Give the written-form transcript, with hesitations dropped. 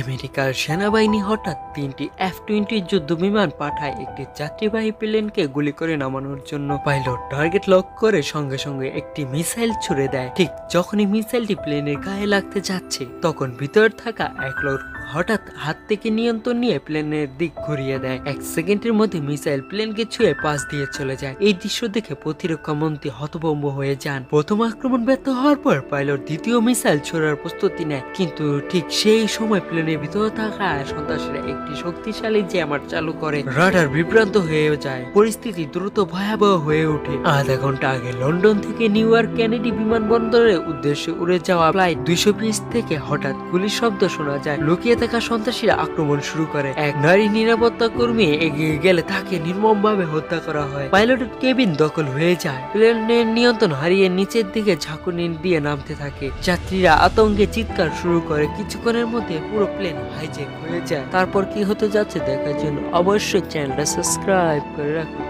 আমেরিকার সেনাবাহিনী হঠাৎ 3টি F-20 যুদ্ধ বিমান পাঠায় একটি যাত্রীবাহী প্লেনকে গুলি করে নামানোর জন্য। পাইলট টার্গেট লক করে সঙ্গে সঙ্গে একটি মিসাইল ছুড়ে দেয়। ঠিক যখনই মিসাইলটি প্লেনের গায়ে লাগতে যাচ্ছে তখন ভিতর থাকা এক লোক হঠাৎ হাত থেকে নিয়ন্ত্রণ নিয়ে প্লেনের দিক ঘুরিয়ে দেয়। 1 সেকেন্ডের মধ্যে মিসাইল প্লেনকে ছুঁয়ে পাশ দিয়ে চলে যায়। এই দৃশ্য দেখে প্রতিরক্ষা মন্ত্রী হতভম্ব হয়ে যান। প্রথম আক্রমণ ব্যর্থ হওয়ার পর পাইলট দ্বিতীয় মিসাইল ছোড়ার প্রস্তুতি নেয়, কিন্তু ঠিক সেই সময় প্লেনের ভিতরে থাকা সন্ত্রাসীরা একটি শক্তিশালী জ্যামার চালু করে। রাডার বিভ্রান্ত হয়ে যায়, পরিস্থিতি দ্রুত ভয়াবহ হয়ে ওঠে। আধা ঘন্টা আগে লন্ডন থেকে নিউ ইয়র্ক কেনেডি বিমানবন্দরের উদ্দেশ্যে উড়ে যাওয়া ফ্লাইট 220 থেকে হঠাৎ গুলির শব্দ শোনা যায়। লুকিয়ে থাকা সন্ত্রাসীরা আক্রমণ শুরু করে। এক নারী নিরাপত্তা কর্মী এগিয়ে গেলে তাকে নির্মমভাবে হত্যা করা হয়। পাইলটের কেবিন দখল হয়ে যায়, প্লেনের নিয়ন্ত্রণ হারিয়ে নিচের দিকে ঝাঁকুনি দিয়ে নামতে থাকে। যাত্রীরা আতঙ্কে চিৎকার শুরু করে। কিছুক্ষণের মধ্যে পুরো প্লেন হাইজ্যাক হয়ে যায়। তারপর কি হতে যাচ্ছে দেখার জন্য অবশ্যই চ্যানেলটা সাবস্ক্রাইব করে রাখুন।